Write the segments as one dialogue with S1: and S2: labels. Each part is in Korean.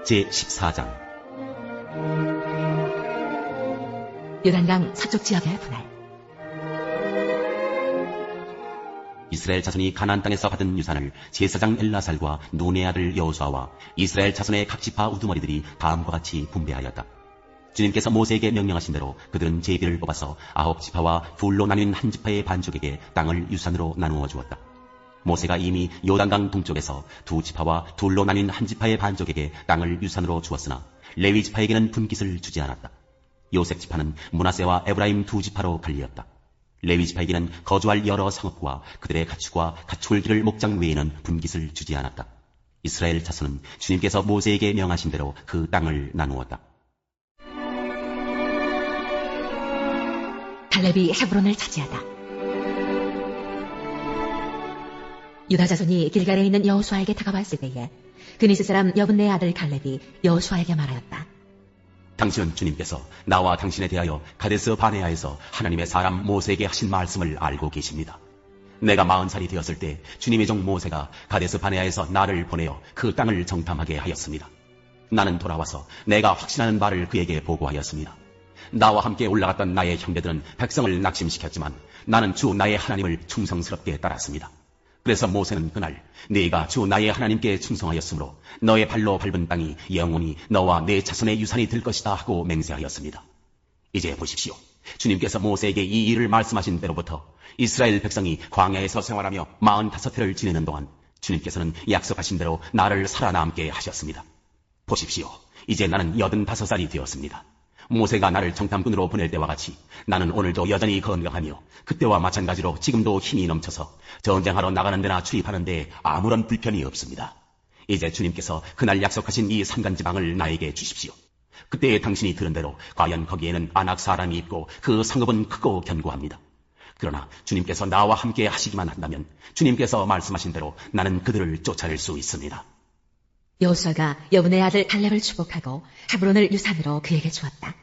S1: 제14장
S2: 요단강 서쪽 지역의 분할.
S1: 이스라엘 자손이 가나안 땅에서 받은 유산을 제사장 엘라살과 눈의 아들 여호수아와 이스라엘 자손의 각 지파 우두머리들이 다음과 같이 분배하였다. 주님께서 모세에게 명령하신 대로 그들은 제비를 뽑아서 9지파와 둘로 나뉜 한 지파의 반족에게 땅을 유산으로 나누어 주었다. 모세가 이미 요단강 동쪽에서 2지파와 둘로 나뉜 한 지파의 반족에게 땅을 유산으로 주었으나 레위 지파에게는 분깃을 주지 않았다. 요셉 지파는 므낫세와 에브라임 2지파로 갈리었다. 레위 지파에게는 거주할 여러 성읍과 그들의 가축과 가축을 기를 목장 외에는 분깃을 주지 않았다. 이스라엘 자손은 주님께서 모세에게 명하신 대로 그 땅을 나누었다.
S2: 갈렙이 헤브론을 차지하다. 유다 자손이 길갈에 있는 여호수아에게 다가왔을 때에 그니스 사람 여분네의 아들 갈렙이 여호수아에게 말하였다.
S1: 당신은 주님께서 나와 당신에 대하여 가데스 바네아에서 하나님의 사람 모세에게 하신 말씀을 알고 계십니다. 내가 40살이 되었을 때 주님의 종 모세가 가데스 바네아에서 나를 보내어 그 땅을 정탐하게 하였습니다. 나는 돌아와서 내가 확신하는 바를 그에게 보고하였습니다. 나와 함께 올라갔던 나의 형제들은 백성을 낙심시켰지만 나는 주 나의 하나님을 충성스럽게 따랐습니다. 그래서 모세는 그날 네가 주 나의 하나님께 충성하였으므로 너의 발로 밟은 땅이 영원히 너와 내 자손의 유산이 될 것이다 하고 맹세하였습니다. 이제 보십시오. 주님께서 모세에게 이 일을 말씀하신 때로부터 이스라엘 백성이 광야에서 생활하며 45해를 지내는 동안 주님께서는 약속하신 대로 나를 살아남게 하셨습니다. 보십시오. 이제 나는 85살이 되었습니다. 모세가 나를 정탐꾼으로 보낼 때와 같이 나는 오늘도 여전히 건강하며 그때와 마찬가지로 지금도 힘이 넘쳐서 전쟁하러 나가는 데나 출입하는 데 아무런 불편이 없습니다. 이제 주님께서 그날 약속하신 이 산간지방을 나에게 주십시오. 그때 당신이 들은 대로 과연 거기에는 아낙 사람이 있고 그 성읍은 크고 견고합니다. 그러나 주님께서 나와 함께 하시기만 한다면 주님께서 말씀하신 대로 나는 그들을 쫓아낼 수 있습니다.
S2: 여호수아가 여분의 아들 갈렙을 축복하고 헤브론을 유산으로 그에게 주었다.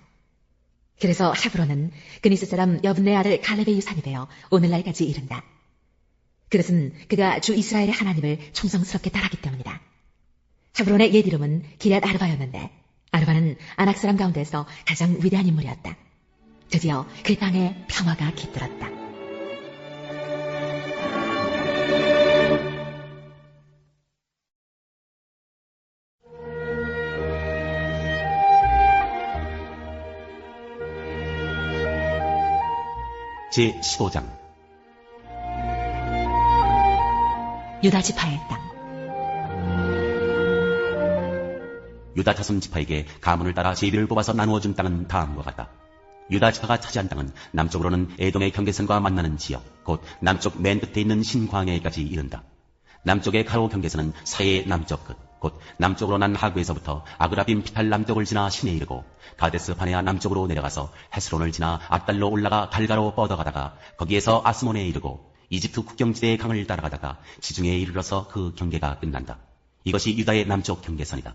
S2: 그래서 헤브론은 그니스 사람 여분의 아들 갈렙의 유산이 되어 오늘날까지 이른다. 그것은 그가 주 이스라엘의 하나님을 충성스럽게 따랐기 때문이다. 헤브론의 옛 이름은 기럇 아르바였는데 아르바는 아낙 사람 가운데서 가장 위대한 인물이었다. 드디어 그 땅에 평화가 깃들었다.
S1: 제15장
S2: 유다 지파의 땅.
S1: 유다 자손 지파에게 가문을 따라 제비를 뽑아서 나누어준 땅은 다음과 같다. 유다 지파가 차지한 땅은 남쪽으로는 에돔의 경계선과 만나는 지역, 곧 남쪽 맨 끝에 있는 신광야에까지 이른다. 남쪽의 가로 경계선은 사해의 남쪽 끝, 곧 남쪽으로 난 하구에서부터 아그라빔 피탈 남쪽을 지나 신에 이르고 가데스 바네아 남쪽으로 내려가서 헤스론을 지나 앗달로 올라가 갈가로 뻗어가다가 거기에서 아스몬에 이르고 이집트 국경지대의 강을 따라가다가 지중해에 이르러서 그 경계가 끝난다. 이것이 유다의 남쪽 경계선이다.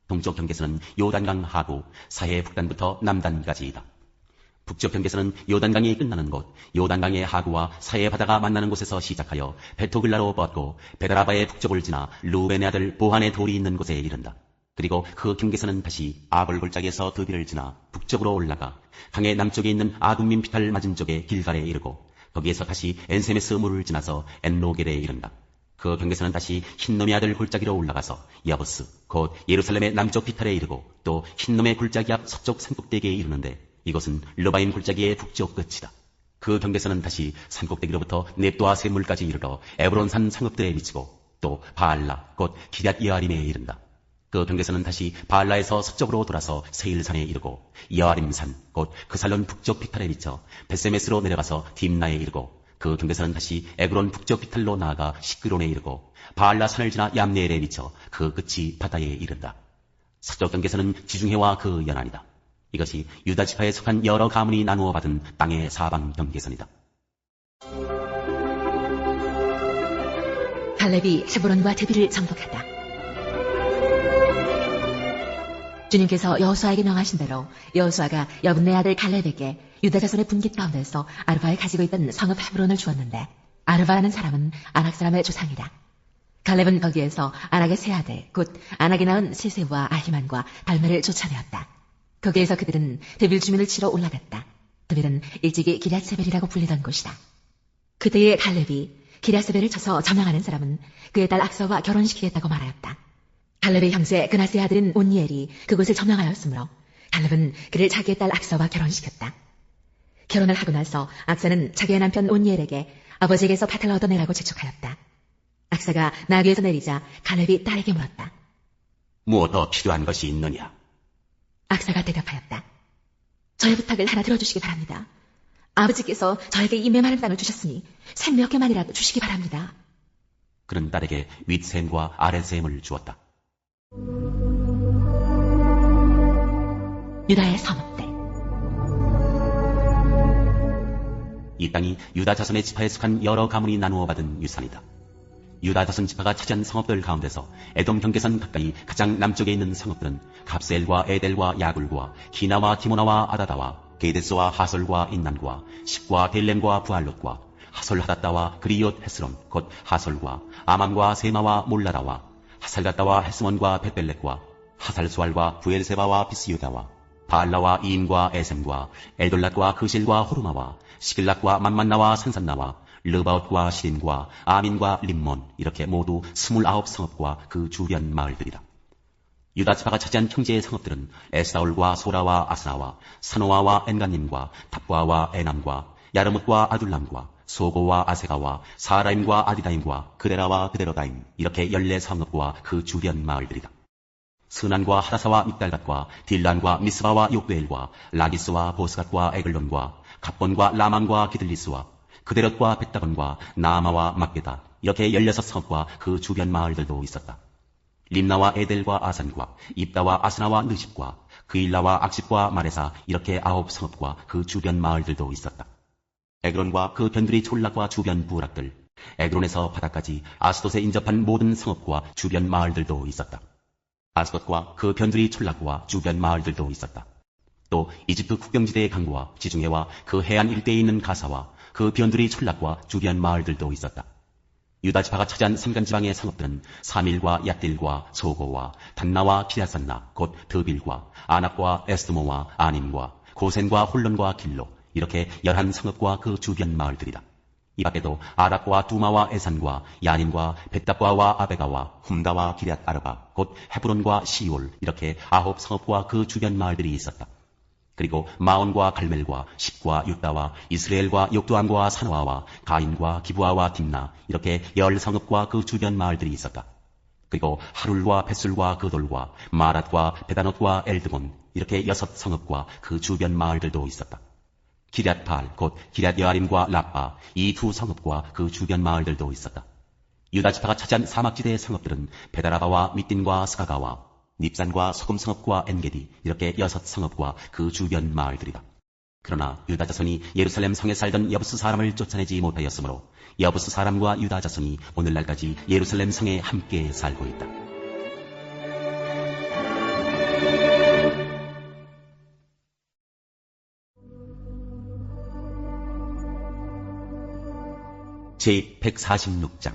S1: 동쪽 경계선은 요단강 하구, 사해 북단부터 남단까지이다. 북쪽 경계선은 요단강이 끝나는 곳, 요단강의 하구와 사해 바다가 만나는 곳에서 시작하여 베토글라로 뻗고 베다라바의 북쪽을 지나 루벤의 아들 보한의 돌이 있는 곳에 이른다. 그리고 그 경계선은 다시 아볼 골짜기에서 드비를 지나 북쪽으로 올라가 강의 남쪽에 있는 아둠민 피탈 맞은 쪽에 길갈에 이르고 거기에서 다시 엔세메스 물을 지나서 엔로겔에 이른다. 그 경계선은 다시 흰놈의 아들 골짜기로 올라가서 야부스, 곧 예루살렘의 남쪽 피탈에 이르고 또 흰놈의 골짜기 앞 서쪽 산꼭대기에 이르는데 이곳은 르바임 골짜기의 북쪽 끝이다. 그 경계선은 다시 산꼭대기로부터 넵도아 샘물까지 이르러 에브론산 상읍들에 미치고 또 바알라, 곧 기럇 여아림에 이른다. 그 경계선은 다시 바알라에서 서쪽으로 돌아서 세일산에 이르고 여아림산, 곧 그살론 북쪽 피탈에 미쳐 베세메스로 내려가서 딥나에 이르고 그 경계선은 다시 에그론 북쪽 피탈로 나아가 시크론에 이르고 바알라 산을 지나 얌네엘에 미쳐 그 끝이 바다에 이른다. 서쪽 경계선은 지중해와 그 연안이다. 이것이 유다 지파에 속한 여러 가문이 나누어 받은 땅의 사방 경계선이다.
S2: 갈렙이 헤브론과 드비를 정복했다. 주님께서 여호수아에게 명하신 대로 여호수아가 여분네 아들 갈렙에게 유다 자손의 분깃 가운데서 아르바에 가지고 있던 성읍 헤브론을 주었는데 아르바라는 사람은 아낙 사람의 조상이다. 갈렙은 거기에서 아낙의 세 아들, 곧 아낙이 낳은 세세와 아히만과 달메를 쫓아내었다. 거기에서 그들은 드빌 주민을 치러 올라갔다. 드빌은 일찍이 기럇세벨이라고 불리던 곳이다. 그때의 갈렙이 기럇세벨을 쳐서 점령하는 사람은 그의 딸 악사와 결혼시키겠다고 말하였다. 갈렙의 형제 그나스의 아들인 온니엘이 그곳을 점령하였으므로 갈렙은 그를 자기의 딸 악사와 결혼시켰다. 결혼을 하고 나서 악사는 자기의 남편 온니엘에게 아버지에게서 밭을 얻어내라고 재촉하였다. 악사가 나귀에서 내리자 갈렙이 딸에게 물었다.
S1: 무엇 더 필요한 것이 있느냐?
S2: 악사가 대답하였다. 저의 부탁을 하나 들어주시기 바랍니다. 아버지께서 저에게 이 메마른 땅을 주셨으니 샘 몇 개만이라도 주시기 바랍니다.
S1: 그는 딸에게 윗샘과 아랫샘을 주었다.
S2: 유다의 성읍들.
S1: 이 땅이 유다 자손의 지파에 속한 여러 가문이 나누어 받은 유산이다. 유다 자손 지파가 차지한 성읍들 가운데서 에돔 경계선 가까이 가장 남쪽에 있는 성읍들은 갑셀과 에델과 야굴과 기나와 디모나와 아다다와 게데스와 하솔과 인난과 십과 델렘과 부알롯과 하솔하다다와 그리옷 헤스론 곧 하솔과 아맘과 세마와 몰라다와 하살가다와 헤스몬과 벳벨렉과 하살수알과 부엘세바와 비스유다와 바알라와 이인과 에셈과 엘돌랏과 그실과 호르마와 시길락과 만만나와 산산나와 르바웃과 시린과 아민과 림몬 이렇게 모두 29성읍과 그 주변 마을들이다. 유다 지파가 차지한 형제의 성읍들은 에스다올과 소라와 아스나와 사노아와 엔간님과 탑부아와 에남과 야르뭇과 아둘람과 소고와 아세가와 사라임과 아디다임과 그데라와 그데로다임 이렇게 14성읍과 그 주변 마을들이다. 스난과 하다사와 믹달갓과 딜란과 미스바와 욕베엘과 라기스와 보스갓과 에글론과 갑본과 라망과 기들리스와 그데롯과 벳다건과 나아마와 막게다 이렇게 16성읍과 그 주변 마을들도 있었다. 림나와 에델과 아산과 입다와 아스나와 느십과 그일라와 악십과 마레사 이렇게 9성읍과 그 주변 마을들도 있었다. 에그론과 그 변두리 촐락과 주변 부락들, 에그론에서 바다까지 아스돗에 인접한 모든 성읍과 주변 마을들도 있었다. 아스돗과 그 변두리 촐락과 주변 마을들도 있었다. 또 이집트 국경지대의 강구와 지중해와 그 해안 일대에 있는 가사와 그 변두리 촐락과 주변 마을들도 있었다. 유다 지파가 차지한 산간지방의 성읍들은 사밀과 얏딜과 소고와 단나와 기라산나 곧 드빌과 아낙과 에스드모와 아님과 고센과 홀론과 길로 이렇게 11성읍과 그 주변 마을들이다. 이 밖에도 아락과 두마와 에산과 야님과 벳답과와 아베가와 훔다와 기럇 아르바 곧 헤브론과 시올 이렇게 9성읍과 그 주변 마을들이 있었다. 그리고 마온과 갈멜과 십과 유다와 이스라엘과 욕두암과 사노아와 가인과 기부아와 딥나 이렇게 10성읍과 그 주변 마을들이 있었다. 그리고 하룰과 벳술과 그돌과 마랏과 베다노트와 엘드본 이렇게 6성읍과 그 주변 마을들도 있었다. 기럇발 곧 기럇 여아림과 라빠 이 두 성읍과 그 주변 마을들도 있었다. 유다 지파가 차지한 사막지대의 성읍들은 베다라바와 밑딘과 스가가와 닙산과 소금성읍과 엔게디 이렇게 6성읍과 그 주변 마을들이다. 그러나 유다 자손이 예루살렘 성에 살던 여부스 사람을 쫓아내지 못하였으므로 여부스 사람과 유다 자손이 오늘날까지 예루살렘 성에 함께 살고 있다. 제146장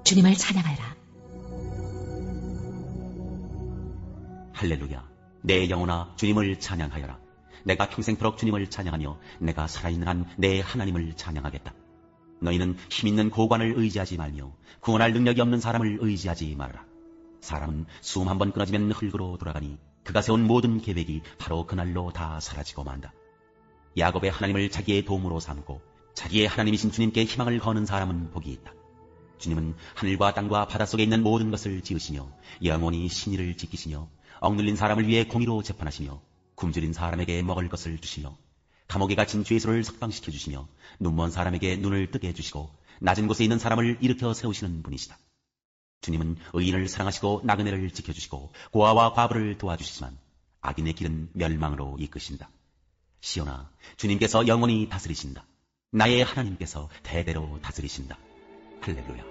S2: 주님을 찬양하라.
S1: 할렐루야. 내 영혼아 주님을 찬양하여라. 내가 평생토록 주님을 찬양하며 내가 살아있는 한 내 하나님을 찬양하겠다. 너희는 힘있는 고관을 의지하지 말며 구원할 능력이 없는 사람을 의지하지 말아라. 사람은 숨 한 번 끊어지면 흙으로 돌아가니 그가 세운 모든 계획이 바로 그날로 다 사라지고 만다. 야곱의 하나님을 자기의 도움으로 삼고 자기의 하나님이신 주님께 희망을 거는 사람은 복이 있다. 주님은 하늘과 땅과 바닷속에 있는 모든 것을 지으시며 영원히 신의를 지키시며 억눌린 사람을 위해 공의로 재판하시며 굶주린 사람에게 먹을 것을 주시며 감옥에 갇힌 죄수를 석방시켜 주시며 눈먼 사람에게 눈을 뜨게 해주시고 낮은 곳에 있는 사람을 일으켜 세우시는 분이시다. 주님은 의인을 사랑하시고 나그네를 지켜주시고 고아와 과부를 도와주시지만 악인의 길은 멸망으로 이끄신다. 시온아, 주님께서 영원히 다스리신다. 나의 하나님께서 대대로 다스리신다. 할렐루야.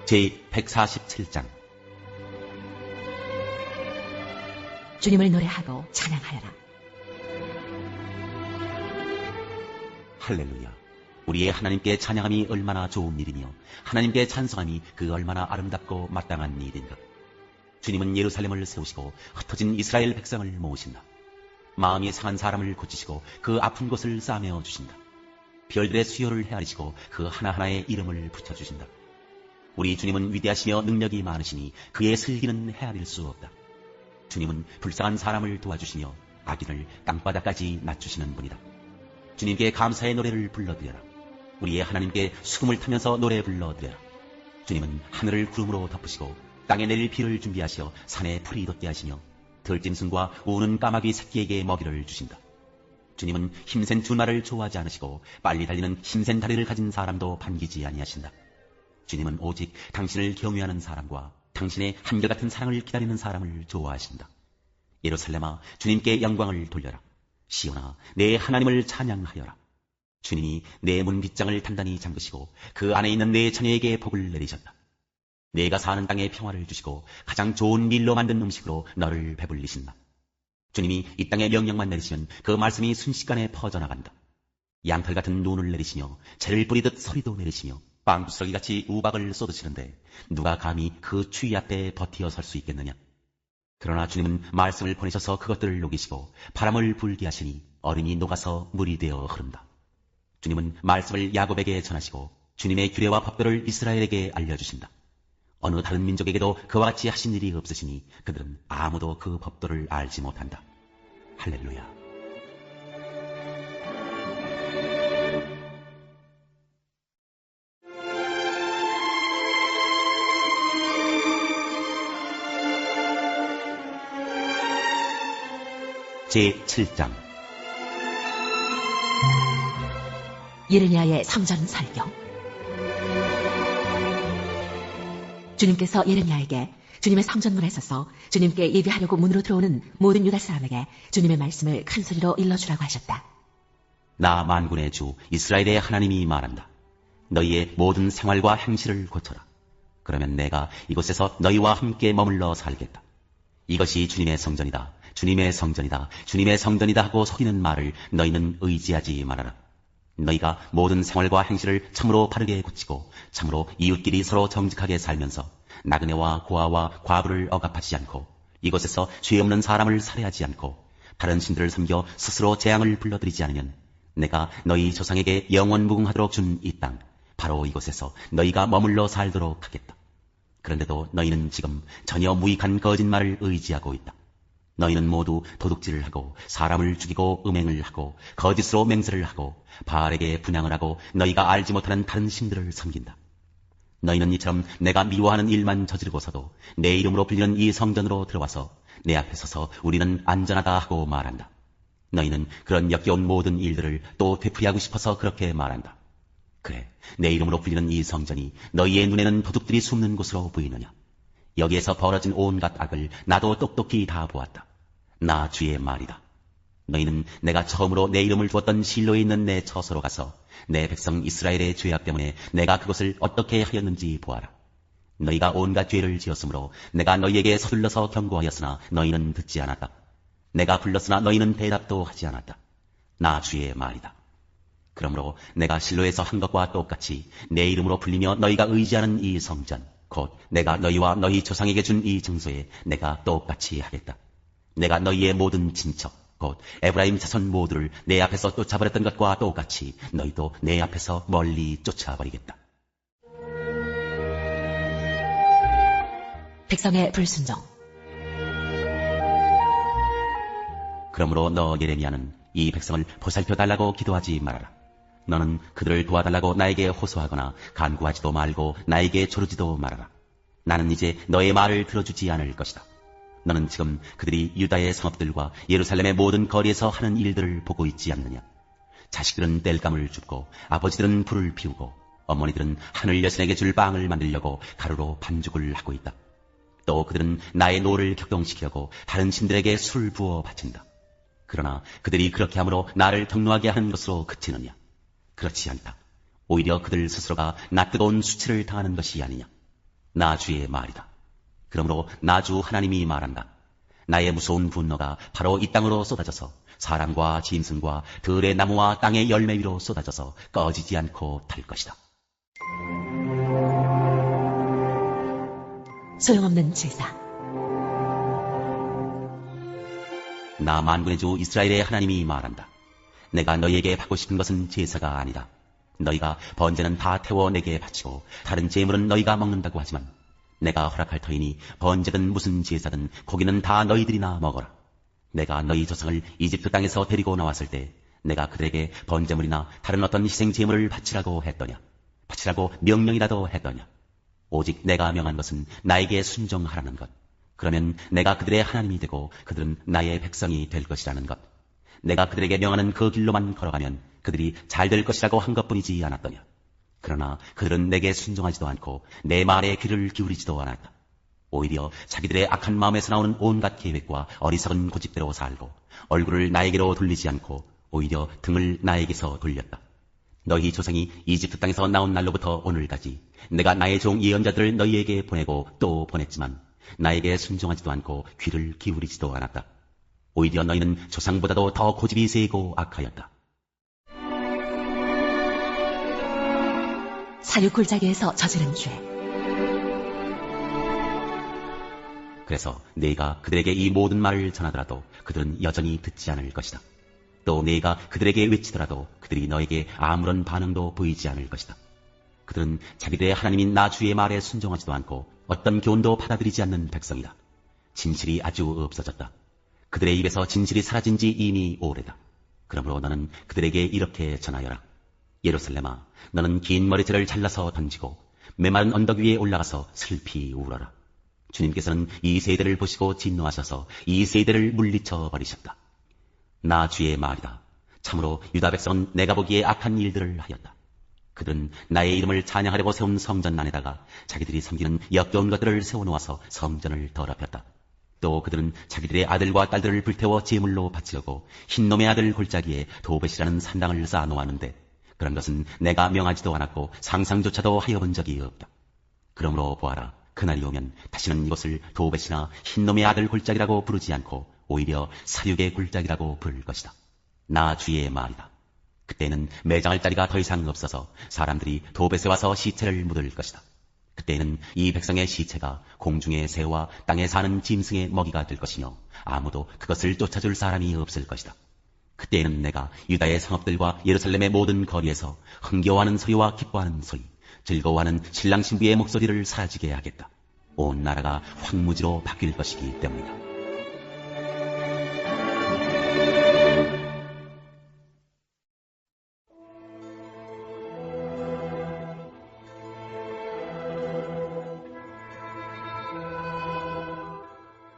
S1: 제147장
S2: 주님을 노래하고 찬양하여라.
S1: 할렐루야. 우리의 하나님께 찬양함이 얼마나 좋은 일이며 하나님께 찬송함이 그 얼마나 아름답고 마땅한 일인가. 주님은 예루살렘을 세우시고 흩어진 이스라엘 백성을 모으신다. 마음이 상한 사람을 고치시고 그 아픈 곳을 싸매어 주신다. 별들의 수요를 헤아리시고 그 하나하나의 이름을 붙여주신다. 우리 주님은 위대하시며 능력이 많으시니 그의 슬기는 헤아릴 수 없다. 주님은 불쌍한 사람을 도와주시며 악인을 땅바닥까지 낮추시는 분이다. 주님께 감사의 노래를 불러드려라. 우리의 하나님께 수금을 타면서 노래 불러드려라. 주님은 하늘을 구름으로 덮으시고 땅에 내릴 비를 준비하시어 산에 풀이 돋게 하시며 들짐승과 우는 까마귀 새끼에게 먹이를 주신다. 주님은 힘센 준말을 좋아하지 않으시고 빨리 달리는 힘센 다리를 가진 사람도 반기지 아니하신다. 주님은 오직 당신을 경외하는 사람과 당신의 한결같은 사랑을 기다리는 사람을 좋아하신다. 예루살렘아, 주님께 영광을 돌려라. 시온아, 내 하나님을 찬양하여라. 주님이 내 문빗장을 단단히 잠그시고 그 안에 있는 내 자녀에게 복을 내리셨다. 내가 사는 땅에 평화를 주시고 가장 좋은 밀로 만든 음식으로 너를 배불리신다. 주님이 이 땅에 명령만 내리시면 그 말씀이 순식간에 퍼져나간다. 양털 같은 눈을 내리시며 재를 뿌리듯 소리도 내리시며 빵부스러기같이 우박을 쏟으시는데 누가 감히 그 추위 앞에 버티어 설 수 있겠느냐. 그러나 주님은 말씀을 보내셔서 그것들을 녹이시고 바람을 불게 하시니 얼음이 녹아서 물이 되어 흐른다. 주님은 말씀을 야곱에게 전하시고 주님의 규례와 법도를 이스라엘에게 알려주신다. 어느 다른 민족에게도 그와 같이 하신 일이 없으시니 그들은 아무도 그 법도를 알지 못한다. 할렐루야. 제7장
S2: 예레미야의 성전 설교. 주님께서 예레미야에게 주님의 성전문에 서서 주님께 예배하려고 문으로 들어오는 모든 유다 사람에게 주님의 말씀을 큰 소리로 일러주라고 하셨다.
S1: 나 만군의 주 이스라엘의 하나님이 말한다. 너희의 모든 생활과 행실을 고쳐라. 그러면 내가 이곳에서 너희와 함께 머물러 살겠다. 이것이 주님의 성전이다. 주님의 성전이다. 주님의 성전이다 하고 속이는 말을 너희는 의지하지 말아라. 너희가 모든 생활과 행실을 참으로 바르게 고치고 참으로 이웃끼리 서로 정직하게 살면서 나그네와 고아와 과부를 억압하지 않고 이곳에서 죄 없는 사람을 살해하지 않고 다른 신들을 섬겨 스스로 재앙을 불러들이지 않으면 내가 너희 조상에게 영원 무궁하도록 준 이 땅 바로 이곳에서 너희가 머물러 살도록 하겠다. 그런데도 너희는 지금 전혀 무익한 거짓말을 의지하고 있다. 너희는 모두 도둑질을 하고 사람을 죽이고 음행을 하고 거짓으로 맹세를 하고 바알에게 분향을 하고 너희가 알지 못하는 다른 신들을 섬긴다. 너희는 이처럼 내가 미워하는 일만 저지르고서도 내 이름으로 불리는 이 성전으로 들어와서 내 앞에 서서 우리는 안전하다 하고 말한다. 너희는 그런 역겨운 모든 일들을 또 되풀이하고 싶어서 그렇게 말한다. 그래, 내 이름으로 불리는 이 성전이 너희의 눈에는 도둑들이 숨는 곳으로 보이느냐? 여기에서 벌어진 온갖 악을 나도 똑똑히 다 보았다. 나 주의 말이다. 너희는 내가 처음으로 내 이름을 두었던 실로에 있는 내 처소로 가서 내 백성 이스라엘의 죄악 때문에 내가 그것을 어떻게 하였는지 보아라. 너희가 온갖 죄를 지었으므로 내가 너희에게 서둘러서 경고하였으나 너희는 듣지 않았다. 내가 불렀으나 너희는 대답도 하지 않았다. 나 주의 말이다. 그러므로 내가 실로에서 한 것과 똑같이 내 이름으로 불리며 너희가 의지하는 이 성전 곧 내가 너희와 너희 조상에게 준 이 증소에 내가 똑같이 하겠다. 내가 너희의 모든 친척 곧 에브라임 자손 모두를 내 앞에서 쫓아버렸던 것과 똑같이 너희도 내 앞에서 멀리 쫓아버리겠다.
S2: 백성의 불순종.
S1: 그러므로 너 예레미야는 이 백성을 보살펴달라고 기도하지 말아라. 너는 그들을 도와달라고 나에게 호소하거나 간구하지도 말고 나에게 조르지도 말아라. 나는 이제 너의 말을 들어주지 않을 것이다. 너는 지금 그들이 유다의 성읍들과 예루살렘의 모든 거리에서 하는 일들을 보고 있지 않느냐. 자식들은 땔감을 줍고 아버지들은 불을 피우고 어머니들은 하늘 여신에게 줄 빵을 만들려고 가루로 반죽을 하고 있다. 또 그들은 나의 노를 격동시키려고 다른 신들에게 술을 부어 바친다. 그러나 그들이 그렇게 함으로 나를 경노하게 하는 것으로 그치느냐. 그렇지 않다. 오히려 그들 스스로가 나 뜨거운 수치를 당하는 것이 아니냐. 나 주의 말이다. 그러므로 나 주 하나님이 말한다. 나의 무서운 분노가 바로 이 땅으로 쏟아져서 사람과 짐승과 들의 나무와 땅의 열매 위로 쏟아져서 꺼지지 않고 탈 것이다.
S2: 소용없는 제사.
S1: 나 만군의 주 이스라엘의 하나님이 말한다. 내가 너희에게 받고 싶은 것은 제사가 아니다. 너희가 번제는 다 태워 내게 바치고 다른 제물은 너희가 먹는다고 하지만 내가 허락할 터이니 번제든 무슨 제사든 고기는 다 너희들이나 먹어라. 내가 너희 조상을 이집트 땅에서 데리고 나왔을 때 내가 그들에게 번제물이나 다른 어떤 희생 제물을 바치라고 했더냐? 바치라고 명령이라도 했더냐? 오직 내가 명한 것은 나에게 순종하라는 것. 그러면 내가 그들의 하나님이 되고 그들은 나의 백성이 될 것이라는 것. 내가 그들에게 명하는 그 길로만 걸어가면 그들이 잘 될 것이라고 한 것뿐이지 않았더냐. 그러나 그들은 내게 순종하지도 않고 내 말에 귀를 기울이지도 않았다. 오히려 자기들의 악한 마음에서 나오는 온갖 계획과 어리석은 고집대로 살고 얼굴을 나에게로 돌리지 않고 오히려 등을 나에게서 돌렸다. 너희 조상이 이집트 땅에서 나온 날로부터 오늘까지 내가 나의 종 예언자들을 너희에게 보내고 또 보냈지만 나에게 순종하지도 않고 귀를 기울이지도 않았다. 오히려 너희는 조상보다도 더 고집이 세고 악하였다.
S2: 사륙 골짜기에서 저지른 죄.
S1: 그래서 네가 그들에게 이 모든 말을 전하더라도 그들은 여전히 듣지 않을 것이다. 또 네가 그들에게 외치더라도 그들이 너에게 아무런 반응도 보이지 않을 것이다. 그들은 자기들의 하나님인 나 주의 말에 순종하지도 않고 어떤 교훈도 받아들이지 않는 백성이다. 진실이 아주 없어졌다. 그들의 입에서 진실이 사라진 지 이미 오래다. 그러므로 너는 그들에게 이렇게 전하여라. 예루살렘아, 너는 긴 머리털을 잘라서 던지고 메마른 언덕 위에 올라가서 슬피 울어라. 주님께서는 이 세대를 보시고 진노하셔서 이 세대를 물리쳐 버리셨다. 나 주의 말이다. 참으로 유다 백성은 내가 보기에 악한 일들을 하였다. 그들은 나의 이름을 찬양하려고 세운 성전 안에다가 자기들이 섬기는 역겨운 것들을 세워놓아서 성전을 더럽혔다. 또 그들은 자기들의 아들과 딸들을 불태워 제물로 바치려고 흰놈의 아들 골짜기에 도벳이라는 산당을 쌓아놓았는데 그런 것은 내가 명하지도 않았고 상상조차도 하여본 적이 없다. 그러므로 보아라, 그날이 오면 다시는 이곳을 도벳이나 흰놈의 아들 골짜기라고 부르지 않고 오히려 사륙의 골짜기라고 부를 것이다. 나 주의 말이다. 그때는 매장할 자리가 더 이상 없어서 사람들이 도벳에 와서 시체를 묻을 것이다. 그때는 이 백성의 시체가 공중의 새와 땅에 사는 짐승의 먹이가 될 것이며 아무도 그것을 쫓아줄 사람이 없을 것이다. 그때에는 내가 유다의 성읍들과 예루살렘의 모든 거리에서 흥겨워하는 소리와 기뻐하는 소리, 즐거워하는 신랑 신부의 목소리를 사라지게 하겠다. 온 나라가 황무지로 바뀔 것이기 때문이다.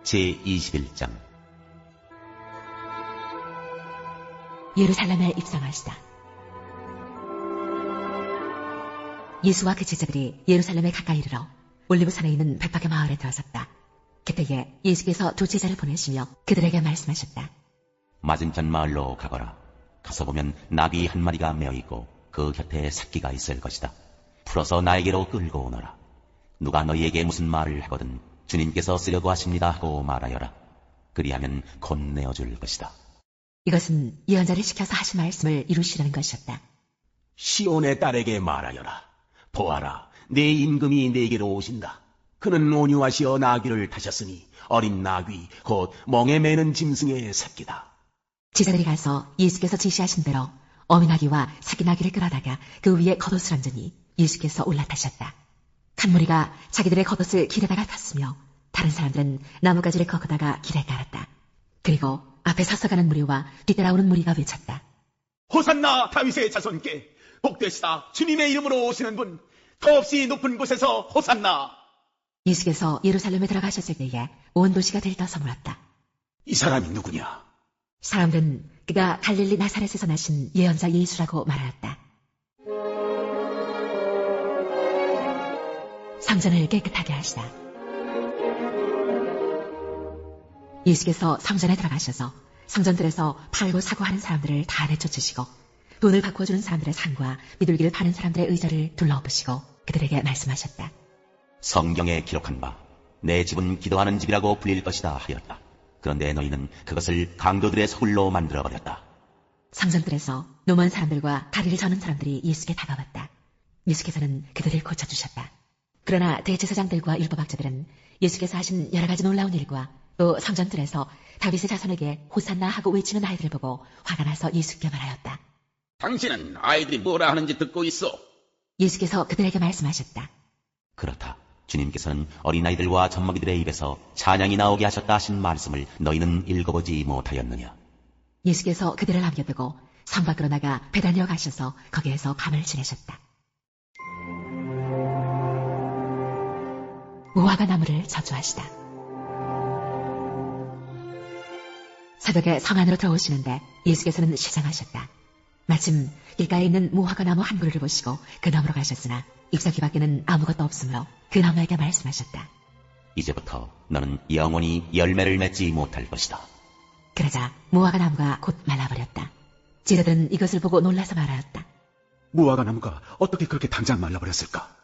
S1: 제21장
S2: 예루살렘에 입성하시다. 예수와 그 제자들이 예루살렘에 가까이 이르러 올리브산에 있는 백박의 마을에 들어섰다. 그때에 예수께서 두 제자를 보내시며 그들에게 말씀하셨다.
S1: 맞은편 마을로 가거라. 가서 보면 나귀 한 마리가 메어 있고 그 곁에 새끼가 있을 것이다. 풀어서 나에게로 끌고 오너라. 누가 너희에게 무슨 말을 하거든 주님께서 쓰려고 하십니다 하고 말하여라. 그리하면 곧 내어줄 것이다.
S2: 이것은 예언자를 시켜서 하신 말씀을 이루시려는 것이었다.
S3: 시온의 딸에게 말하여라. 보아라, 내 임금이 내게로 오신다. 그는 온유하시어 나귀를 타셨으니 어린 나귀 곧 멍에 매는 짐승의 새끼다.
S2: 제자들이 가서 예수께서 지시하신 대로 어미 나귀와 새끼 나귀를 끌어다가 그 위에 겉옷을 얹으니 예수께서 올라타셨다. 한 무리가 자기들의 겉옷을 길에다가 탔으며 다른 사람들은 나뭇가지를 꺾어다가 길에 깔았다. 그리고 앞에 서서 가는 무리와 뒤따라오는 무리가 외쳤다.
S3: 호산나 다윗의 자손께 복되시다. 주님의 이름으로 오시는 분 더없이 높은 곳에서 호산나.
S2: 예수께서 예루살렘에 들어가셨을 때에 온 도시가 들떠서 물었다.
S3: 이 사람이 누구냐?
S2: 사람들은 그가 갈릴리 나사렛에서 나신 예언자 예수라고 말하였다. 성전을 깨끗하게 하시다. 예수께서 성전에 들어가셔서 성전들에서 팔고 사고 하는 사람들을 다 내쫓으시고 돈을 바꾸어주는 사람들의 상과 비둘기를 파는 사람들의 의자를 둘러엎으시고 그들에게 말씀하셨다.
S1: 성경에 기록한 바 내 집은 기도하는 집이라고 불릴 것이다 하였다. 그런데 너희는 그것을 강도들의 소굴로 만들어버렸다.
S2: 성전들에서 노먼 사람들과 다리를 저는 사람들이 예수께 다가왔다. 예수께서는 그들을 고쳐주셨다. 그러나 대제사장들과 율법학자들은 예수께서 하신 여러 가지 놀라운 일과 또 성전들에서 다윗의 자손에게 호산나 하고 외치는 아이들을 보고 화가 나서 예수께 말하였다.
S3: 당신은 아이들이 뭐라 하는지 듣고 있어.
S2: 예수께서 그들에게 말씀하셨다.
S1: 그렇다. 주님께서는 어린아이들과 젖먹이들의 입에서 찬양이 나오게 하셨다 하신 말씀을 너희는 읽어보지 못하였느냐.
S2: 예수께서 그들을 남겨두고 성 밖으로 나가 베다니어 가셔서 거기에서 밤을 지내셨다. 무화과 나무를 저주하시다. 새벽에 성 안으로 들어오시는데 예수께서는 시장하셨다. 마침 길가에 있는 무화과 나무 한 그루를 보시고 그 나무로 가셨으나 잎사귀 밖에는 아무것도 없으므로 그 나무에게 말씀하셨다.
S1: 이제부터 너는 영원히 열매를 맺지 못할 것이다.
S2: 그러자 무화과 나무가 곧 말라버렸다. 제자들은 이것을 보고 놀라서 말하였다.
S4: 무화과 나무가 어떻게 그렇게 당장 말라버렸을까?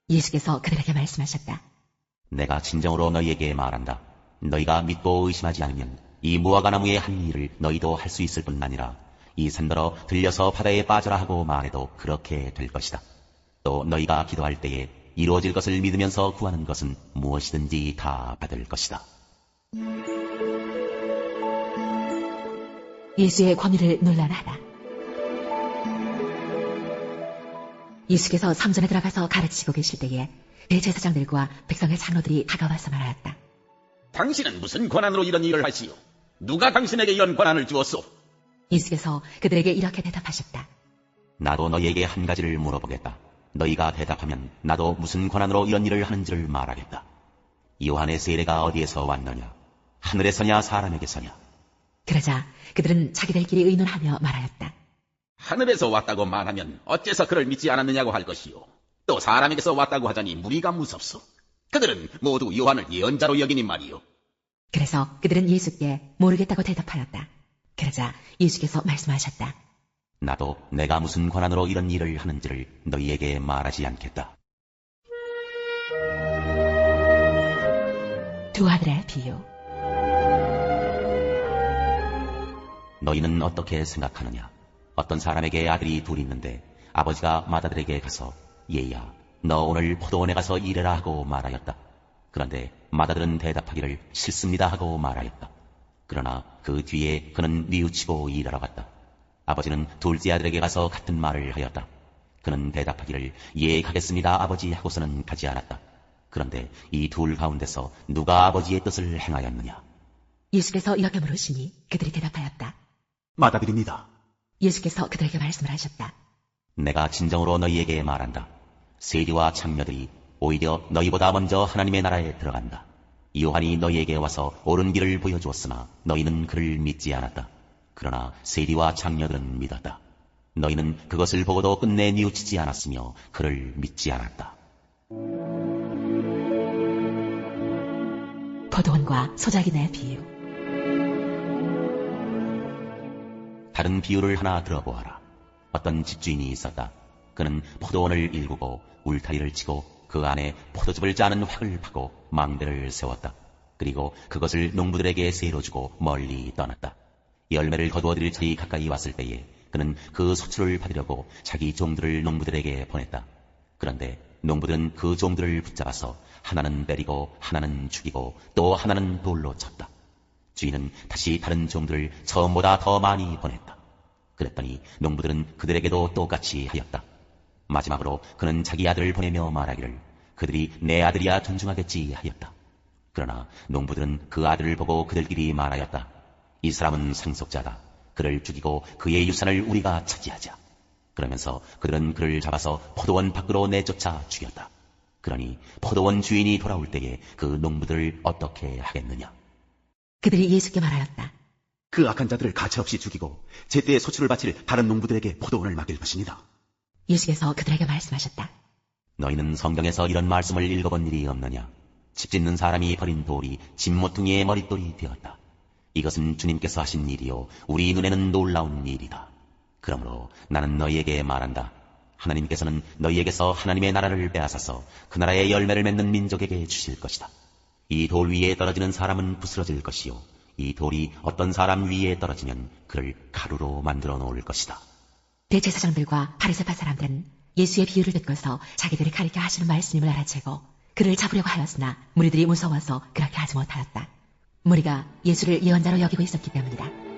S2: 예수께서 그들에게 말씀하셨다.
S1: 내가 진정으로 너희에게 말한다. 너희가 믿고 의심하지 않으면 이 무화과 나무의 한 일을 너희도 할 수 있을 뿐 아니라 이 산더러 들려서 바다에 빠져라 하고 말해도 그렇게 될 것이다. 또 너희가 기도할 때에 이루어질 것을 믿으면서 구하는 것은 무엇이든지 다 받을 것이다.
S2: 예수의 권위를 논란하다. 예수께서 성전에 들어가서 가르치고 계실 때에 대제사장들과 백성의 장로들이 다가와서 말하였다.
S3: 당신은 무슨 권한으로 이런 일을 하시오? 누가 당신에게 이런 권한을 주었소?
S2: 예수께서 그들에게 이렇게 대답하셨다.
S1: 나도 너희에게 한 가지를 물어보겠다. 너희가 대답하면 나도 무슨 권한으로 이런 일을 하는지를 말하겠다. 요한의 세례가 어디에서 왔느냐? 하늘에서냐 사람에게서냐?
S2: 그러자 그들은 자기들끼리 의논하며 말하였다.
S3: 하늘에서 왔다고 말하면 어째서 그를 믿지 않았느냐고 할 것이오. 또 사람에게서 왔다고 하자니 무리가 무섭소. 그들은 모두 요한을 예언자로 여기니 말이오.
S2: 그래서 그들은 예수께 모르겠다고 대답하였다. 그러자 예수께서 말씀하셨다.
S1: 나도 내가 무슨 권한으로 이런 일을 하는지를 너희에게 말하지 않겠다.
S2: 두 아들의 비유.
S1: 너희는 어떻게 생각하느냐? 어떤 사람에게 아들이 둘이 있는데 아버지가 맏아들에게 가서 얘야, 너 오늘 포도원에 가서 일해라 하고 말하였다. 그런데 맏아들은 대답하기를 싫습니다 하고 말하였다. 그러나 그 뒤에 그는 뉘우치고 일하러 갔다. 아버지는 둘째 아들에게 가서 같은 말을 하였다. 그는 대답하기를 예 가겠습니다 아버지 하고서는 가지 않았다. 그런데 이 둘 가운데서 누가 아버지의 뜻을 행하였느냐?
S2: 예수께서 이렇게 물으시니 그들이 대답하였다.
S4: 맏아들입니다.
S2: 예수께서 그들에게 말씀을 하셨다.
S1: 내가 진정으로 너희에게 말한다. 세리와 창녀들이 오히려 너희보다 먼저 하나님의 나라에 들어간다. 요한이 너희에게 와서 옳은 길을 보여주었으나 너희는 그를 믿지 않았다. 그러나 세리와 창녀들은 믿었다. 너희는 그것을 보고도 끝내 뉘우치지 않았으며 그를 믿지 않았다.
S2: 포도원과 소작인의 비유.
S1: 다른 비유를 하나 들어보아라. 어떤 집주인이 있었다. 그는 포도원을 일구고 울타리를 치고 그 안에 포도즙을 짜는 확을 파고 망대를 세웠다. 그리고 그것을 농부들에게 세로 주고 멀리 떠났다. 열매를 거두어들일 철이 가까이 왔을 때에 그는 그 소출을 받으려고 자기 종들을 농부들에게 보냈다. 그런데 농부들은 그 종들을 붙잡아서 하나는 때리고 하나는 죽이고 또 하나는 돌로 쳤다. 주인은 다시 다른 종들을 처음보다 더 많이 보냈다. 그랬더니 농부들은 그들에게도 똑같이 하였다. 마지막으로 그는 자기 아들을 보내며 말하기를 그들이 내 아들이야 존중하겠지 하였다. 그러나 농부들은 그 아들을 보고 그들끼리 말하였다. 이 사람은 상속자다. 그를 죽이고 그의 유산을 우리가 차지하자. 그러면서 그들은 그를 잡아서 포도원 밖으로 내쫓아 죽였다. 그러니 포도원 주인이 돌아올 때에 그 농부들을 어떻게 하겠느냐?
S2: 그들이 예수께 말하였다.
S4: 그 악한 자들을 가차없이 죽이고 제때에 소출을 바칠 다른 농부들에게 포도원을 맡길 것입니다.
S2: 예수께서 그들에게 말씀하셨다.
S1: 너희는 성경에서 이런 말씀을 읽어본 일이 없느냐? 집 짓는 사람이 버린 돌이 집 모퉁이의 머릿돌이 되었다. 이것은 주님께서 하신 일이요 우리 눈에는 놀라운 일이다. 그러므로 나는 너희에게 말한다. 하나님께서는 너희에게서 하나님의 나라를 빼앗아서 그 나라의 열매를 맺는 민족에게 주실 것이다. 이 돌 위에 떨어지는 사람은 부스러질 것이요 이 돌이 어떤 사람 위에 떨어지면 그를 가루로 만들어 놓을 것이다.
S2: 대제사장들과 바리새파 사람들은 예수의 비유를 듣고서 자기들이 가리켜 하시는 말씀임을 알아채고 그를 잡으려고 하였으나 무리들이 무서워서 그렇게 하지 못하였다. 무리가 예수를 예언자로 여기고 있었기 때문이다.